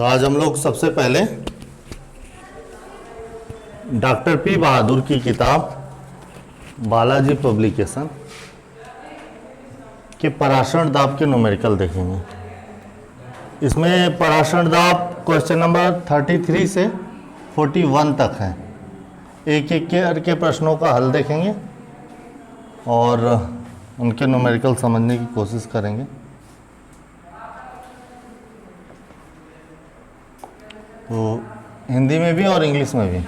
तो आज हम लोग सबसे पहले डॉक्टर पी बहादुर की किताब बालाजी पब्लिकेशन के पराशरण दाब के न्यूमेरिकल देखेंगे। इसमें पराशरण दाब क्वेश्चन नंबर 33 से 41 तक है। एक एक के प्रश्नों का हल देखेंगे और उनके न्यूमेरिकल समझने की कोशिश करेंगे। तो हिंदी में भी और इंग्लिश में भी।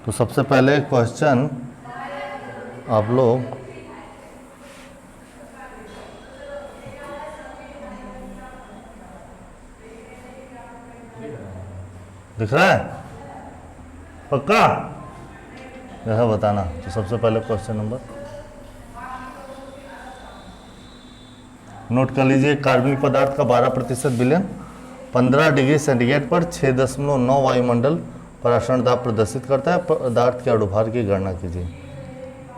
तो सबसे पहले क्वेश्चन आप लोग दिख रहा है पक्का? यह बताना। तो सबसे पहले क्वेश्चन नंबर नोट कर लीजिए। कार्बनिक पदार्थ का 12% विलयन 15 डिग्री सेंटीग्रेड पर 6.9 वायुमंडल पराशरण दाब प्रदर्शित करता है। पदार्थ के अणुभार की गणना कीजिए।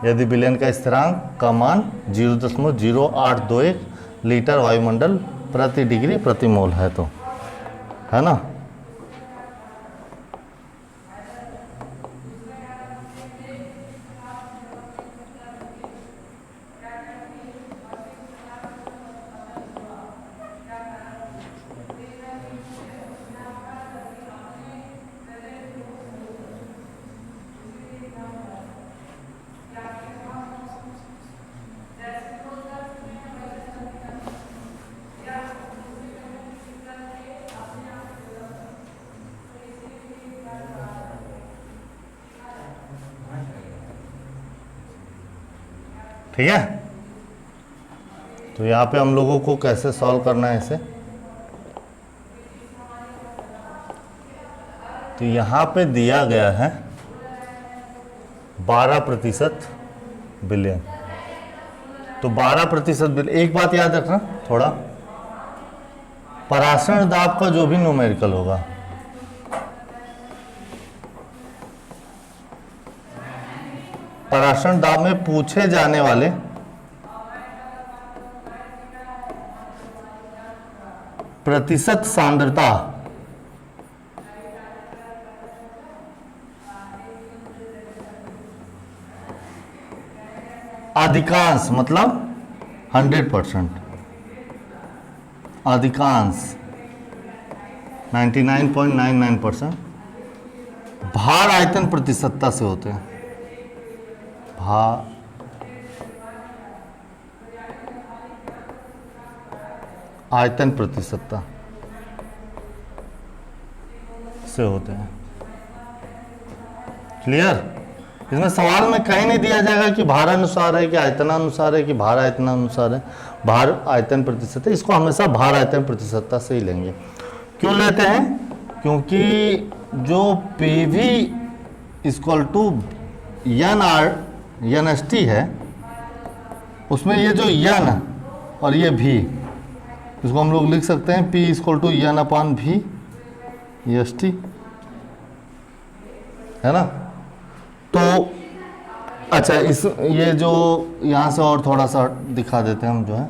यदि विलयन का स्थिरांक का मान 0.0821 लीटर वायुमंडल प्रति डिग्री प्रति मोल है तो, है ना। ठीक है। तो यहाँ पे हम लोगों को कैसे सॉल्व करना है इसे। तो यहाँ पे दिया गया है 12% विलयन। तो 12% विलयन, एक बात याद रखना थोड़ा, पराशरण दाब का जो भी न्यूमेरिकल होगा पराशरण दाब में पूछे जाने वाले प्रतिशत सांद्रता अधिकांश मतलब 100%, अधिकांश 99.99% भार आयतन प्रतिशतता से होते हैं। भार आयतन प्रतिशतता से होते हैं। क्लियर? इसमें सवाल में कहीं नहीं दिया जाएगा कि भार अनुसार है कि आयतनानुसार है कि भार आयतनानुसार है। भार आयतन प्रतिशत है, इसको हमेशा भार आयतन प्रतिशतता से ही लेंगे। क्यों लेते हैं? क्योंकि जो PV इक्वल टू NST है, उसमें ये जो N और ये V, इसको हम लोग लिख सकते हैं P equal to N/V ST, है ना। तो अच्छा, इस ये जो यहाँ से और थोड़ा सा दिखा देते हैं हम जो है,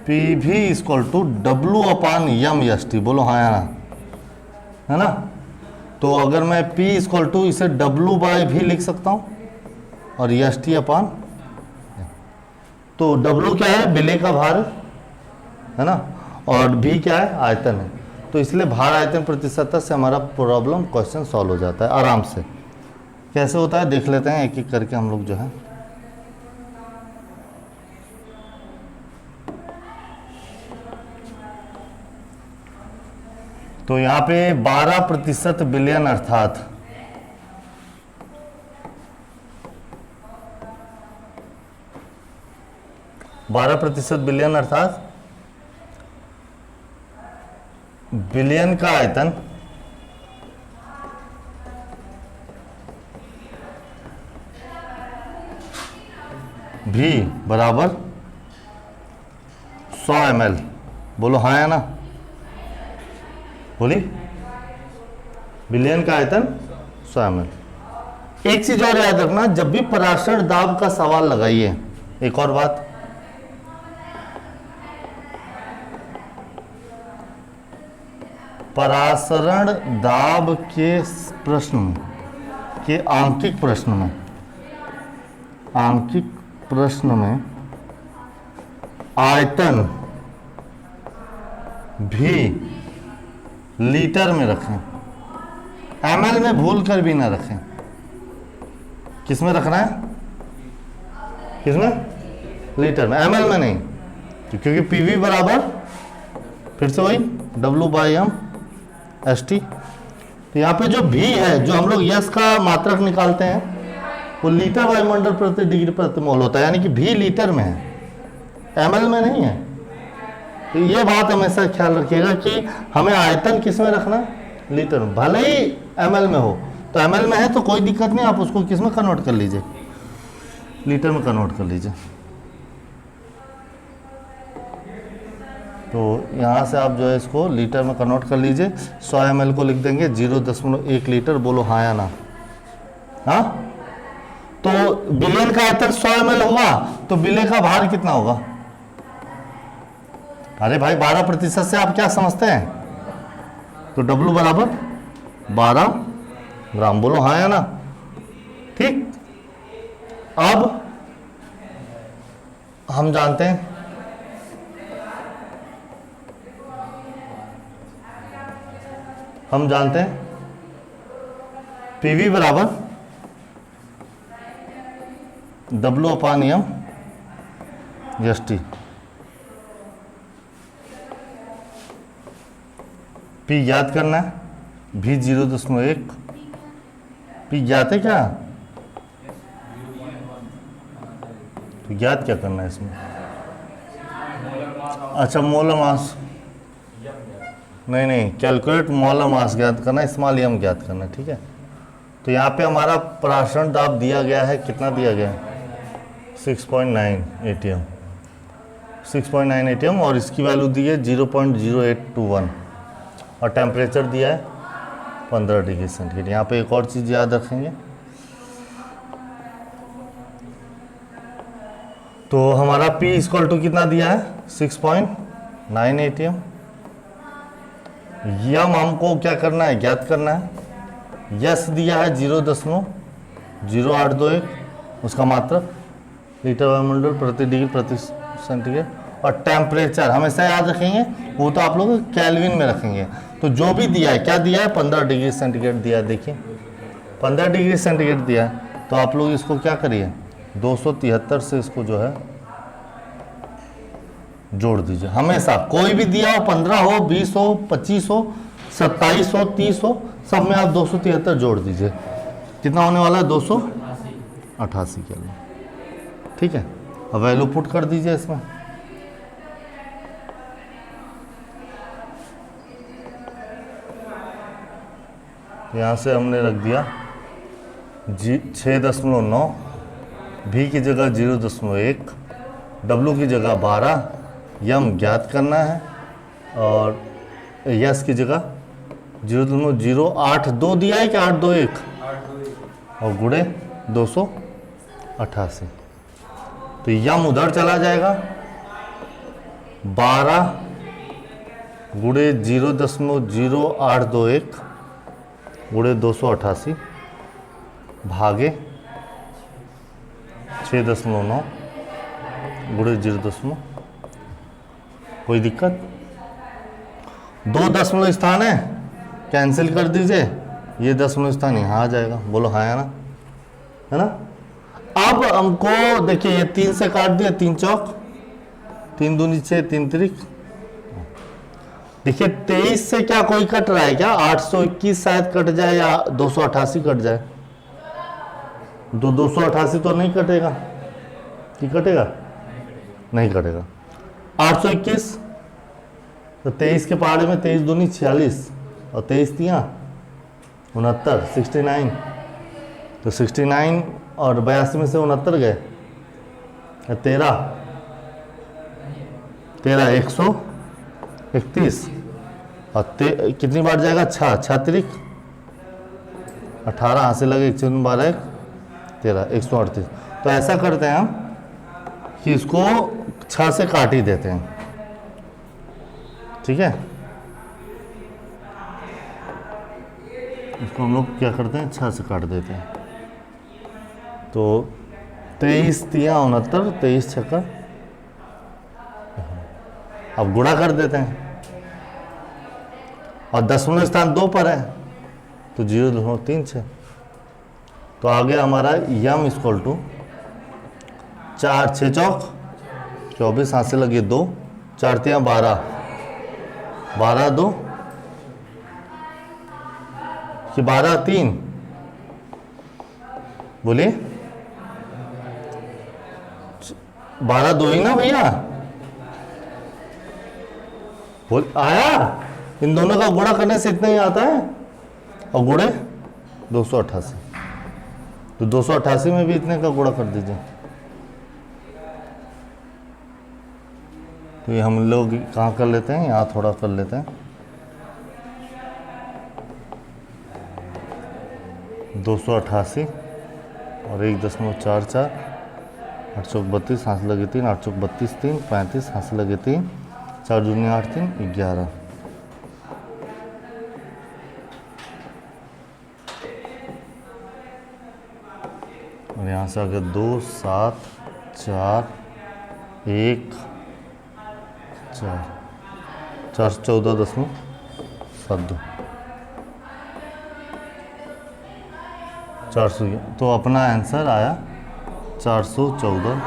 PV इक्वल टू W/MST, बोलो हाँ या ना, है ना। तो अगर मैं P इक्वल टू इसे W/V लिख सकता हूँ और ST/, तो W क्या है? विलय का भार है ना, और V क्या है? आयतन है। तो इसलिए भार आयतन प्रतिशतता से हमारा प्रॉब्लम क्वेश्चन सॉल्व हो जाता है आराम से। कैसे होता है देख लेते हैं एक एक करके हम लोग जो है। तो यहाँ पे 12% विलयन अर्थात 12% विलयन अर्थात विलयन का आयतन भी बराबर 100 ml। बोलो हाँ या ना, बोली बिलियन का आयतन 100 ml। एक चीज और याद रखना, जब भी पराशर दाब का सवाल लगाइए, एक और बात, परासरण दाब के प्रश्न में, के आंकिक प्रश्न में आयतन भी लीटर में रखें, ml में भूल कर भी ना रखें। किस में रखना है? किसमें? लीटर में, ml में नहीं, क्योंकि PV बराबर फिर से वही W/m/ST। तो यहाँ पे जो V है, जो हम लोग यस का मात्रक निकालते हैं, वो लीटर वायुमंडल प्रति डिग्री प्रति मोल होता है, यानी कि V लीटर में है, ml में नहीं है। तो ये बात हमेशा ख्याल रखिएगा कि हमें आयतन किस में रखना है? लीटर में, भले ही ml में हो। तो ml में है तो कोई दिक्कत नहीं, आप उसको किस में कन्वर्ट कर लीजिए, लीटर में कन्वर्ट कर लीजिए। तो यहाँ से आप जो है इसको लीटर में कन्वर्ट कर लीजिए। 100 ml को लिख देंगे 0.1 लीटर। बोलो हाँ या ना? हाँ, तो बिलियन का आयतन 100 ml होगा, तो बिले का भार कितना होगा? अरे भाई 12% से आप क्या समझते हैं? तो W बराबर 12 ग्राम। बोलो हाँ या ना? ठीक। अब हम जानते हैं PV बराबर W/m/ST। P याद करना है, V 0.1। P ज्ञात है क्या? तो याद क्या करना है इसमें? अच्छा, मोलर मास नहीं, कैलकुलेट मोलर मास ज्ञात करना, स्मॉल m ज्ञात करना, ठीक है। तो यहाँ पे हमारा पराशरण दाब दिया गया है, कितना दिया गया है? 6.9 atm, 6.9 atm, और इसकी वैल्यू दी है 0.0821, और टेम्परेचर दिया है 15 डिग्री सेंटीग्रेड। यहाँ पे एक और चीज़ याद रखेंगे, तो हमारा P = कितना दिया है? 6.9 atm। यम हमको क्या करना है? ज्ञात करना है। यस दिया है 0.0821, उसका मात्रक लीटर वायुमंडल प्रति डिग्री प्रति सेंटीग्रेड, और टेम्परेचर हमेशा याद रखेंगे, वो तो आप लोग केल्विन में रखेंगे। तो जो भी दिया है, क्या दिया है? 15 डिग्री सेंटीग्रेड दिया है। देखिए 15 डिग्री सेंटीग्रेड दिया है, तो आप लोग इसको क्या करिए, 273 से इसको जो है जोड़ दीजिए। हमेशा कोई भी दिया हो, 15 हो, 20 हो, 25 हो, 27 हो, 30 हो, सब में आप 273 जोड़ दीजिए। कितना होने वाला है? 288 केल्विन। ठीक है, अब वैल्यू पुट कर दीजिए इसमें। यहाँ से हमने रख दिया 6.9, V की जगह 0.1, W की जगह 12, यम ज्ञात करना है, और यस की जगह 0.082 दिया है कि 821, और गुणे 288। तो यम उधर चला जाएगा, 12 गुणे 0.0821 गुणे 288 भागे 6.9 गुणे 0. कोई दिक्कत? 2 दशमलव स्थान है, कैंसिल कर दीजिए, ये दशमलव स्थान यहाँ आ जाएगा। बोलो हाँ या ना? है ना? अब हमको देखिए, ये 3 से काट दिया, 3 चौक 3 दूनी 6, 3 त्रिक। देखिए 23 से क्या कोई कट रहा है क्या? 821 शायद कट जाए, या 288 कट जाए। 288 तो नहीं कटेगा, कि कटेगा? नहीं कटेगा। 821 तो 23 के पहाड़े में 23 दूनी 46, और 23 तियाँ 69, 69। तो 69 और 82 में से 69 गए, 13 131, और कितनी बार जाएगा? 6 त्रिक 18 हाथ से लगे 1 × 12 13 138। तो ऐसा करते हैं हम कि इसको 6 से काट ही देते हैं, ठीक है। इसको हम लोग क्या करते हैं 6 से काट देते हैं। तो 23 × 69 23 छक्का, अब गुणा कर देते हैं और दशमलव स्थान 2 पर है तो 0.36। तो आ गया हमारा यम इक्वल टू 4 6 चौक 24 हाथ से लगे 2 4 × 12 12 2 कि 12 3 बोलिए 12 2 ही ना भैया, बोल आया। इन दोनों का गुणा करने से इतना ही आता है और गुणे 288, तो 288 में भी इतने का गुणा कर दीजिए। तो ये हम लोग कहाँ कर लेते हैं, यहाँ थोड़ा कर लेते हैं। 288 और 1.44 8 चौक 32 हाथ लगे 3 8 चौक 32 3 35 हाथ लगे 3 4 दूनी 8 3 11। और यहाँ से आगे 2 7 4 1 4 4 14.72 400। तो अपना आंसर आया 414।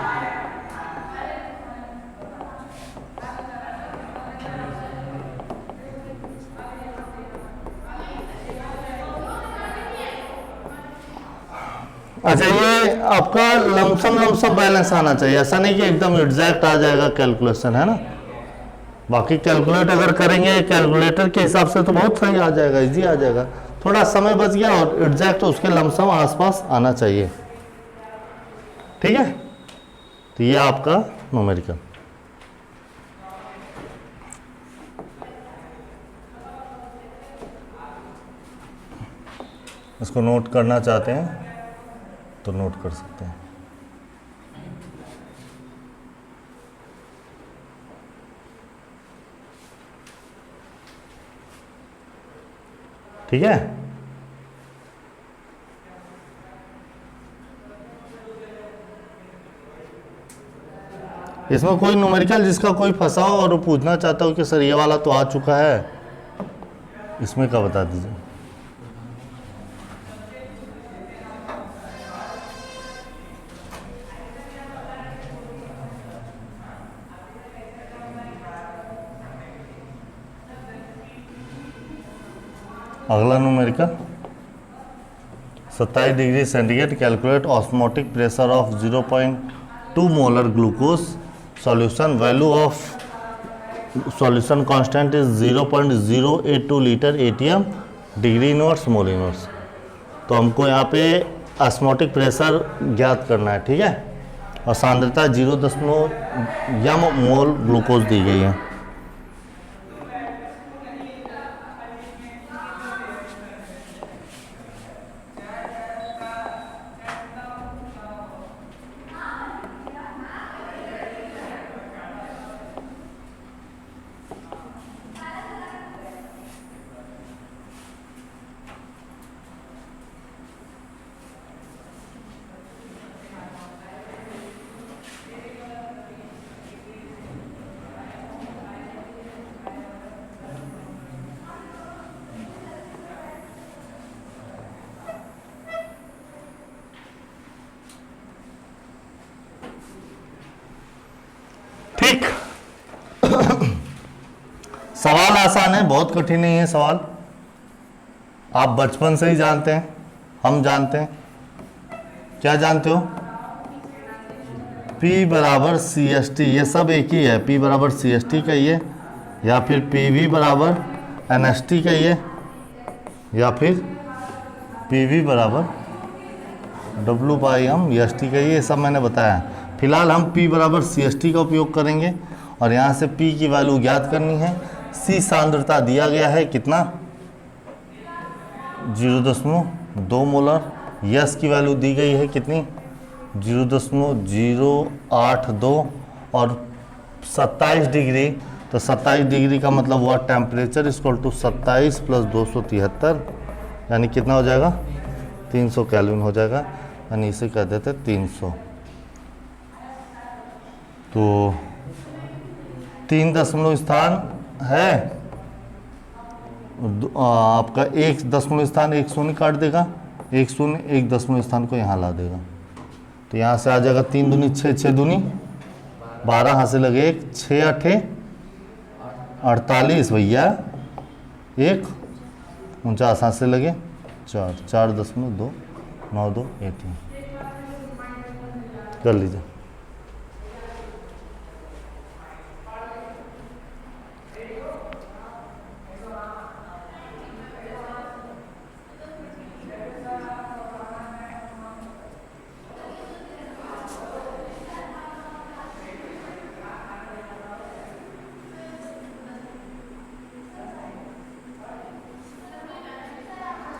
अच्छा, ये आपका लमसम बैलेंस आना चाहिए, ऐसा नहीं कि एकदम एग्जैक्ट आ जाएगा कैलकुलेशन, है ना। बाकी कैलकुलेट अगर करेंगे कैलकुलेटर के हिसाब से तो बहुत सही आ जाएगा, इजी आ जाएगा। थोड़ा समय बच गया और एग्जैक्ट उसके लमसम आसपास आना चाहिए, ठीक है। तो ये आपका न्यूमेरिकल। इसको नोट करना चाहते हैं तो नोट कर सकते हैं। ठीक है। इसमें कोई न्यूमेरिकल जिसका कोई फंसा हो और वो पूछना चाहता हो कि सर ये वाला तो आ चुका है, इसमें का बता दीजिए। अगला numerical 27 degree centigrade, calculate osmotic pressure of 0.2 molar glucose solution, value of solution constant is 0.082 litre ATM, degree inverse mole inverse. तो हमको यहाँ पे ऑस्मोटिक प्रेशर ज्ञात करना है, ठीक है, और सांद्रता 0.1 मोल ग्लूकोज दी गई है। ठीक। सवाल आसान है, बहुत कठिन नहीं है सवाल, आप बचपन से ही जानते हैं, हम जानते हैं। क्या जानते हो? P बराबर CST, ये सब एक ही है। P बराबर CST कहिए, या फिर PV बराबर NST कहिए, या फिर PV बराबर W/m/ST कहिए। ये सब मैंने बताया है। फिलहाल हम P बराबर CST का उपयोग करेंगे और यहाँ से P की वैल्यू ज्ञात करनी है। C सांद्रता दिया गया है कितना, 0.0 2 मोलर। यस की वैल्यू दी गई है कितनी, 0.082 और 27 डिग्री, तो 27 डिग्री का मतलब हुआ टेम्परेचर इक्वल टू 27 प्लस 273, यानी कितना हो जाएगा 300 केल्विन हो जाएगा, यानी इसे कह देते 300। तो 3 दशमलव स्थान है, आपका 1 दशमलव स्थान 1 शून्य काट देगा, 1 शून्य 1 दशमलव स्थान को यहाँ ला देगा, तो यहाँ से आ जाएगा 3 दूनी 6, 6 दूनी 12, हाथ से लगे 1, 6 8 48 भैया, 1 49 हाथ से लगे 4, 4.292 18 कर लीजिए।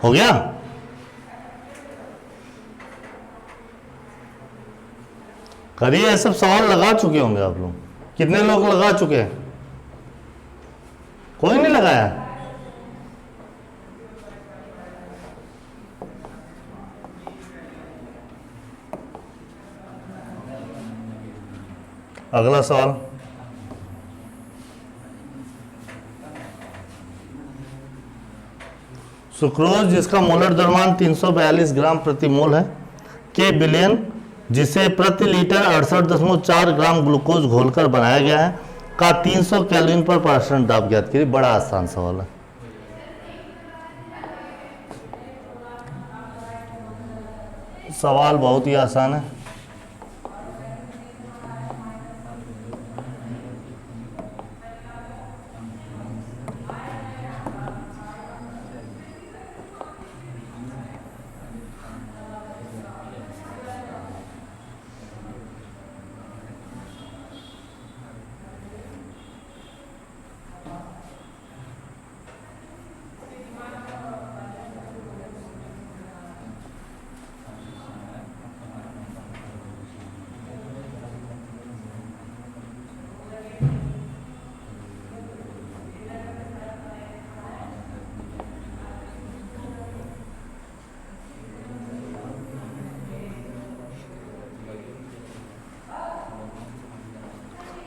हो गया? करिए, ये सब सवाल लगा चुके होंगे आप लोग। कितने लोग लगा चुके हैं? कोई नहीं लगाया? अगला सवाल, सुक्रोज जिसका मोलर द्रव्यमान 342 ग्राम प्रति मोल है, के विलयन जिसे प्रति लीटर 68.4 ग्राम ग्लूकोज घोलकर बनाया गया है का 300 केल्विन पर % दाब ज्ञात करिए। बड़ा आसान सवाल है। सवाल बहुत ही आसान है।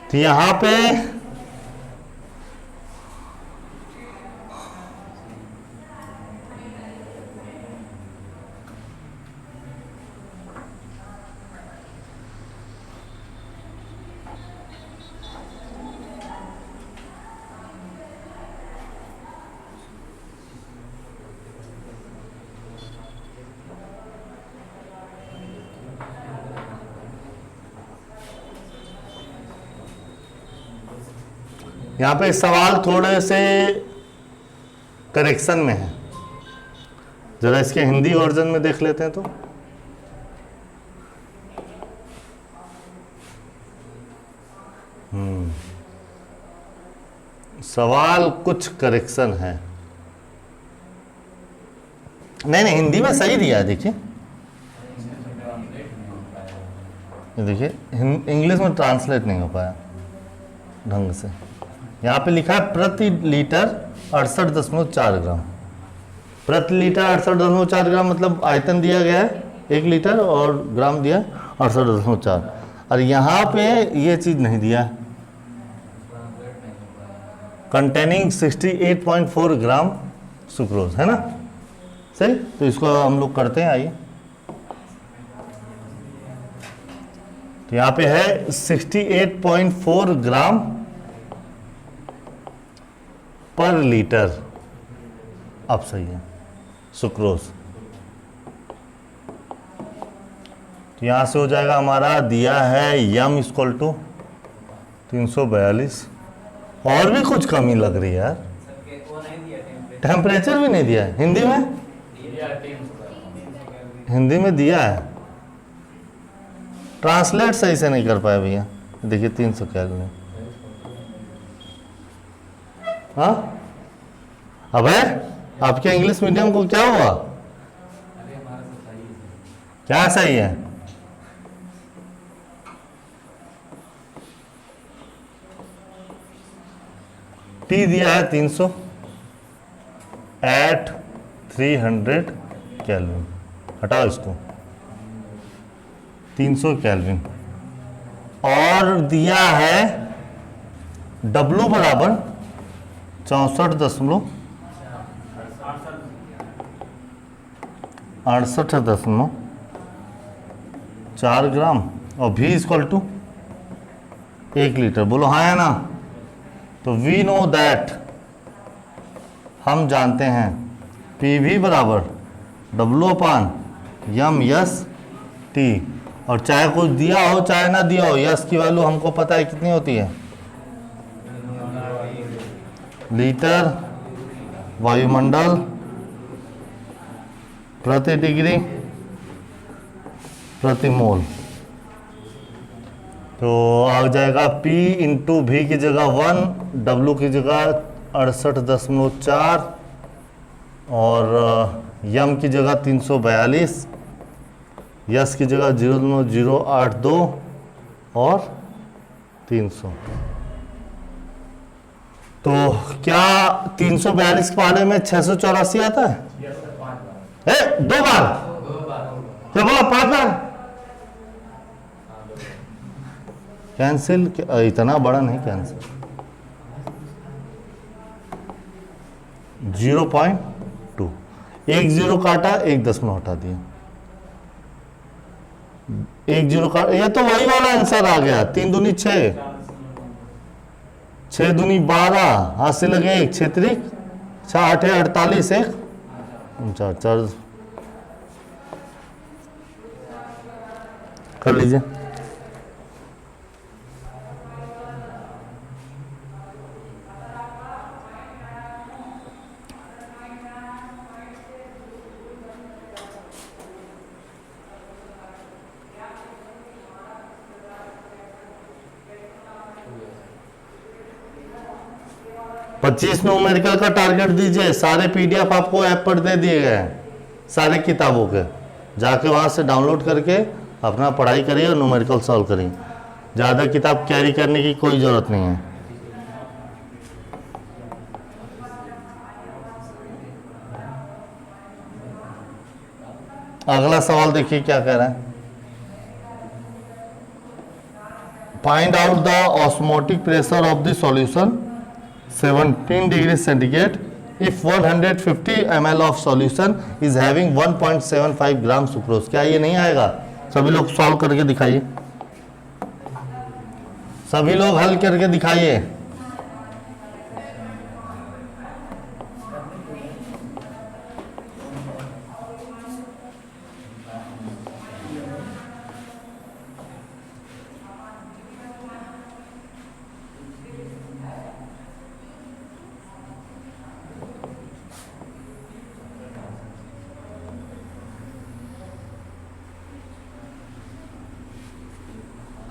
तो यहां पे यहाँ पे सवाल थोड़े से करेक्शन में है, जरा इसके हिंदी वर्जन में देख लेते हैं। तो सवाल कुछ करेक्शन है। नहीं, हिंदी में सही दिया है, देखिए देखिए इंग्लिश में ट्रांसलेट नहीं हो पाया ढंग से। यहाँ पे लिखा है प्रति लीटर 68.4 ग्राम। प्रति लीटर 68.4 ग्राम मतलब आयतन दिया गया है 1 लीटर और ग्राम दिया 68.4, और यहाँ पे ये चीज़ नहीं दिया है, कंटेनिंग 68.4 ग्राम सुक्रोज, है ना? सही। तो इसको हम लोग करते हैं, आइए। तो यहाँ पे है 68.4 ग्राम पर लीटर, अब सही है, सुक्रोज। तो यहाँ से हो जाएगा हमारा, दिया है यम इक्वल टू 342, और भी कुछ कमी लग रही है यार, टेम्परेचर भी नहीं दिया है। हिंदी में दिया है, ट्रांसलेट सही से नहीं कर पाया भैया। देखिए 300 केल्विन। हाँ, अब है आपके इंग्लिश मीडियम को क्या हुआ? क्या सही है? टी दिया है 300 एट 300 केल्विन, हटाओ इसको, 300 केल्विन। और दिया है W बराबर 64.68.4 ग्राम और V इक्वल टू 1 लीटर। बोलो हाँ या ना? तो वी नो दैट, हम जानते हैं पी वी बराबर W अपान यम यस टी। और चाहे कुछ दिया हो चाहे ना दिया हो, यस की वैल्यू हमको पता है कितनी होती है, लीटर वायुमंडल प्रति डिग्री प्रति मोल। तो आ जाएगा P इंटू वी की जगह 1, W की जगह 68.4 और यम की जगह 342, यस की जगह 0.082 और 300। तो क्या 342 के पाले में 684 आता है? दो बार क्या बोला? 5 बार कैंसिल? इतना बड़ा नहीं कैंसिल, 0.2, 1 0 काटा, 1 दशमलव हटा दिया, 1 0 काटा, ये तो वही वाला आंसर आ गया। 3 दूनी 6, 6 दूनी 12, हाथ से लगे 1, 6 3 6 8 48, 1 4 कर लीजिए। पच्चीस न्यूमेरिकल का टारगेट दीजिए। सारे पीडीएफ आपको ऐप पर दे दिए गए हैं, सारे किताबों के, जाके वहां से डाउनलोड करके अपना पढ़ाई करिए और न्यूमेरिकल सॉल्व करिए। ज़्यादा किताब कैरी करने की कोई ज़रूरत नहीं है। अगला सवाल देखिए क्या कह रहा है। Find out the osmotic pressure of the solution 17 degree centigrade if 150 ml of solution is having 1.75 gram sucrose. क्या ये नहीं आएगा? सभी लोग सॉल्व करके दिखाइए, सभी लोग हल करके दिखाइए।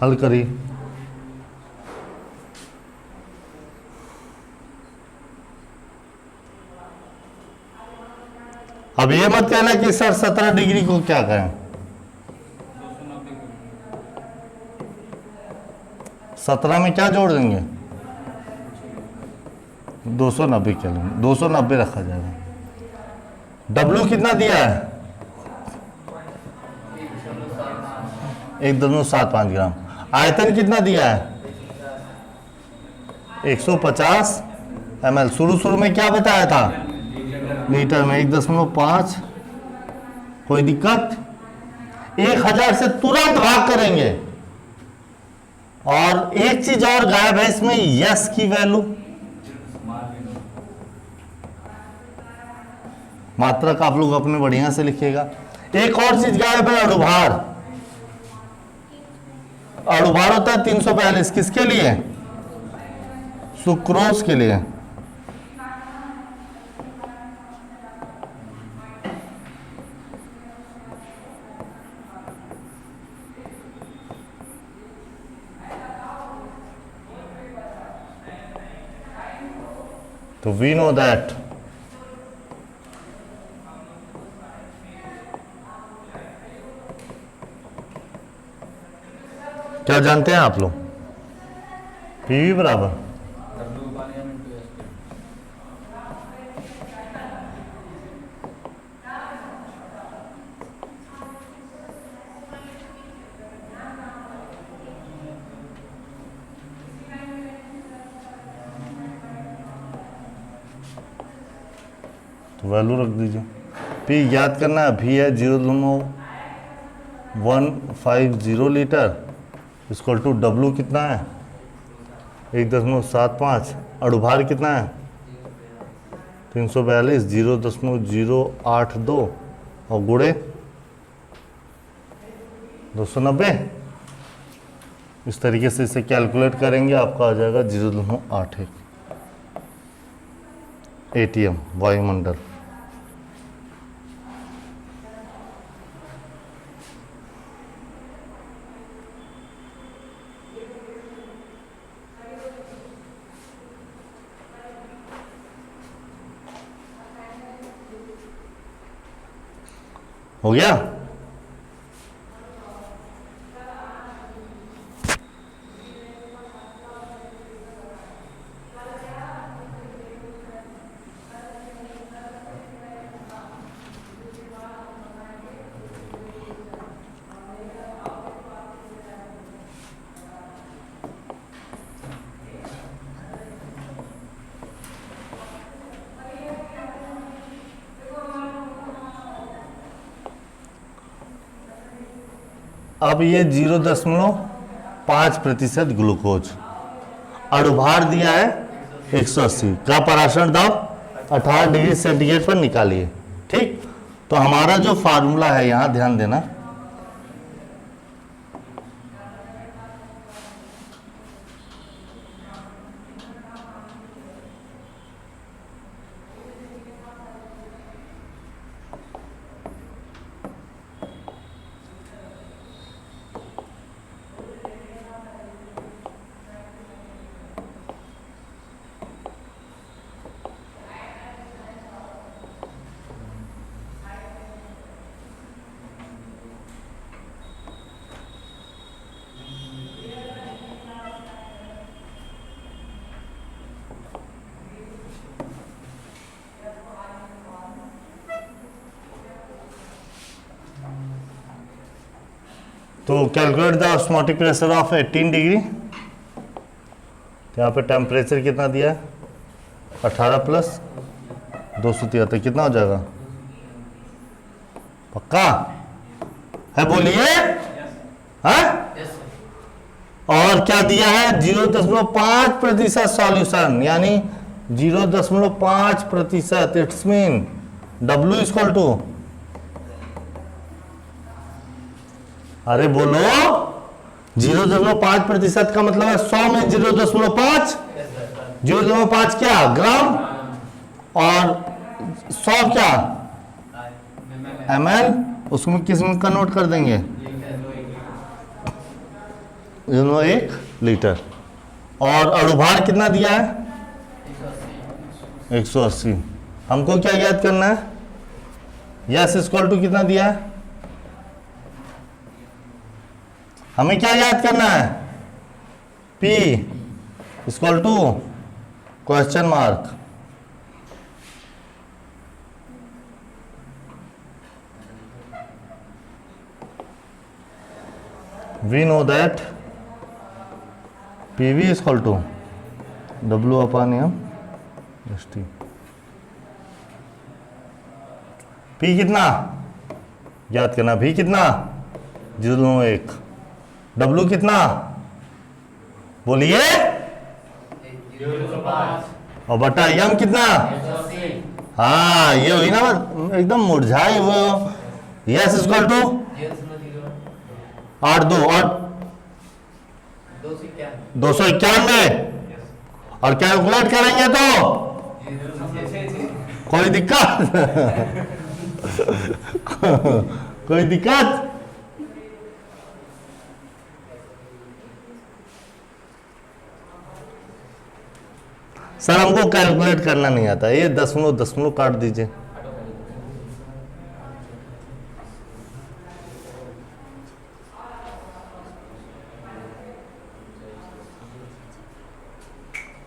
हल करिए। अब ये मत कहना कि सर 17 डिग्री को क्या कहें, 17 में क्या जोड़ देंगे? 290 केल्विन, 290 रखा जाएगा। W कितना दिया है? 1.75 ग्राम। आयतन कितना दिया है? 150 ml। शुरू में क्या बताया था? लीटर में 1.5। कोई दिक्कत? 1000 से तुरंत भाग करेंगे। और एक चीज और गायब है इसमें, यस की वैल्यू, मात्रक आप लोग अपने बढ़िया से लिखिएगा। एक और चीज गायब है, अणुभार। अणुभार होता है 342, किसके लिए? सुक्रोज के लिए। तो वी नो दैट क्या जानते हैं आप लोग? पीवी बराबर तो वैल्यू रख दीजिए। पी याद करना है, भी है 0.150 लीटर इक्वल टू डब्लू कितना है 1.75, अणुभार कितना है 342, 0.082 और गुणे 290। इस तरीके से इसे कैलकुलेट करेंगे, आपका आ जाएगा 0.81 ATM वायुमंडल। हो गया? अब ये 0.5% ग्लूकोज, अणुभार दिया है 180 का पराशर दाब 18 डिग्री सेंटीग्रेड पर निकालिए। ठीक, तो हमारा जो फार्मूला है यहां ध्यान देना, तो calculate the osmotic pressure of 18 degree. तो यहाँ पे टेम्परेचर कितना दिया है 18 प्लस 273, कितना हो जाएगा? पक्का है? बोलिए। हाँ, और क्या दिया है 0.5% सॉल्यूशन, यानी 0.5%। It's mean W equal to, अरे बोलो, 0.5% का मतलब है 100 में 0.5, 0.5 क्या ग्राम और 100 क्या ml, उसको किस में कन्वर्ट कर देंगे 1 लीटर। और अणुभार कितना दिया है 180। हमको क्या याद करना है? यस इक्वल टू कितना दिया है? हमें क्या याद करना है? P equal to question mark. We know that PV equal to W/m/ST। P कितना याद करना? V कितना 0.1, W कितना बोलिए, 0.5 और बटा m कितना? हाँ, ये हुई ना एकदम मुरझाए हुए हो। यस इक्वल टू 8 और 291 और कैलकुलेट करेंगे तो कोई दिक्कत कोई दिक्कत? सर हमको कैलकुलेट करना नहीं आता, ये दशमलव काट दीजिए।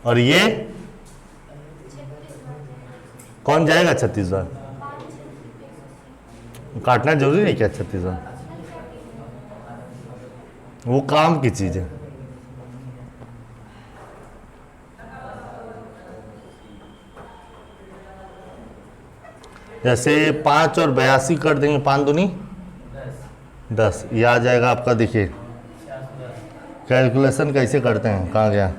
और ये कौन जाएगा 36 बार? काटना जरूरी नहीं क्या 36 बार? वो काम की चीज है। जैसे 5 और 82 कर देंगे, 5 दूनी 10, ये आ जाएगा आपका। देखिए कैलकुलेशन कैसे करते हैं, कहाँ गया?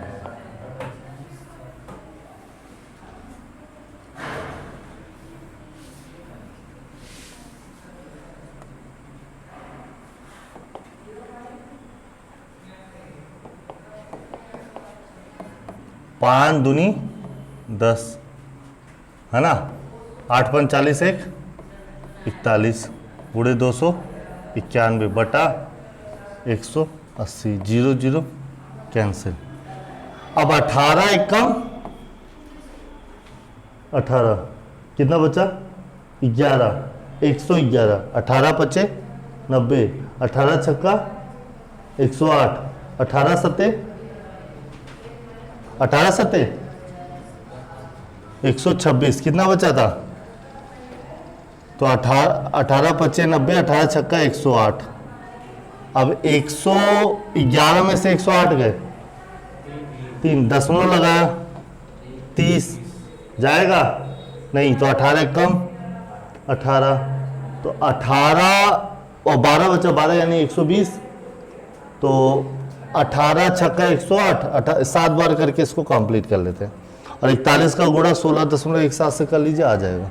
पाँच दूनी 10 है ना, 8 पंच 40, 1 41 पूरे 291 बटा 180, 0 0 कैंसिल। अब 18 एकम 18, कितना बचा? 11, 111, 18 पचे 90, 18 छक्का 108, 18 सत्ते 126, कितना बचा था? तो 18 पचे 90, 18 छक्का 108। अब 111 में से 108 गए, 3 दशमलव लगाया, 30 जाएगा नहीं, तो 18 कम 18, तो 18 और 12 बचा, 12 यानी 120, तो 18 छक्का 108, 7 बार करके इसको कंप्लीट कर लेते हैं। और 41 का गुणा 16.17 से कर लीजिए, आ जाएगा।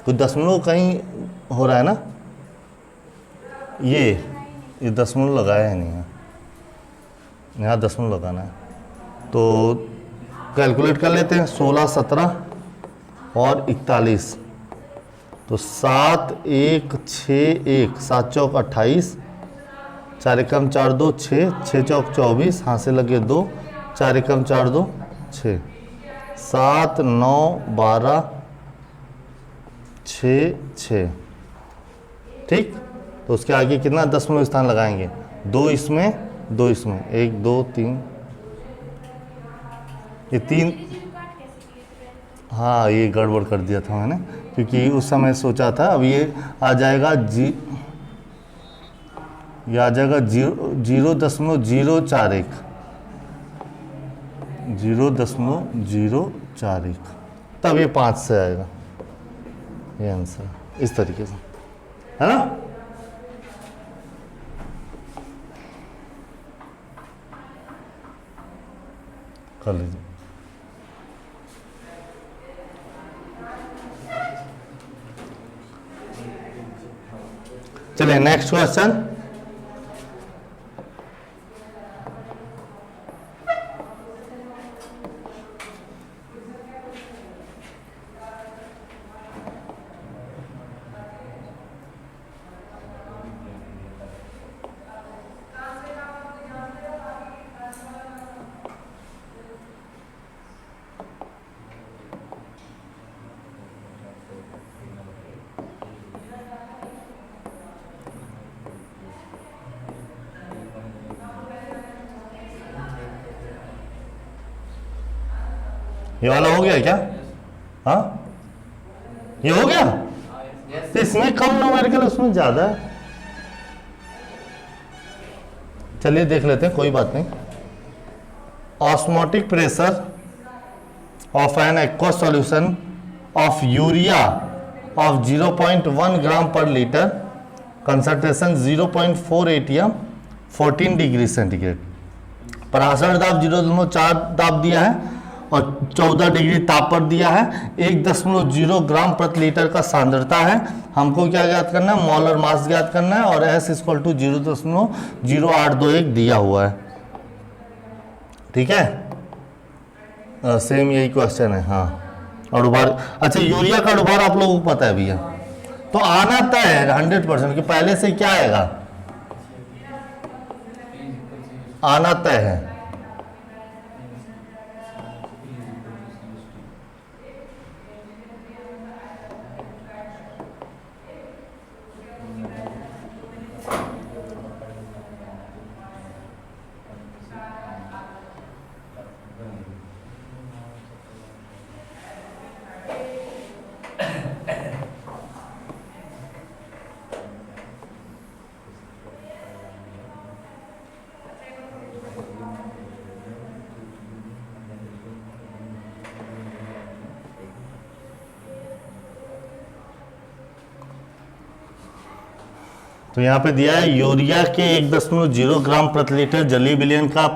कुछ दशमलव कहीं हो रहा है ना, ये दशमलव लगाया है नहीं है, यहाँ दशमलव लगाना है। तो कैलकुलेट कर लेते हैं, 16 17 और 41, तो 7 1 6 1, 7 चौक 28, 4 एकम 4 2 6, 6 चौक 24, हाथ से लगे 2, 4 एकम 4 2 6, 7 9 12 6 6, ठीक। तो उसके आगे कितना दशमलव स्थान लगाएंगे? 2 इसमें 2 इसमें, 1 2 3, ये 3। हाँ ये गड़बड़ कर दिया था मैंने, क्योंकि उस समय सोचा था। अब ये आ जाएगा ये आ जाएगा 0.041, 0.041, तब ये 5 से आएगा ये आंसर, इस तरीके से, है ना। कर लीजिए। चलिए नेक्स्ट क्वेश्चन। ये वाला हो गया क्या? हाँ ये हो गया। तो इसमें कम न्यूमेरिकल, उसमें ज्यादा है। चलिए देख लेते हैं, कोई बात नहीं। Osmotic pressure of an aqueous solution of urea of 0.1 ग्राम पर litre, concentration 0.4 atm, 14 degree centigrade. Parashar दाब 0.4 दाब दिया है और 14 डिग्री ताप पर दिया है। 1.0 ग्राम प्रति लीटर का सांद्रता है। हमको क्या ज्ञात करना है? मोलर मास ज्ञात करना है, और S = 0.0821 दिया हुआ है। ठीक है, सेम यही क्वेश्चन है। हाँ, और उबार, अच्छा यूरिया का उबार आप लोगों को पता है भैया, तो आना तय है 100% कि पहले से क्या आएगा, आना तय है। तो यहाँ पे दिया है यूरिया के 1.0 ग्राम प्रति लीटर जलीय विलयन का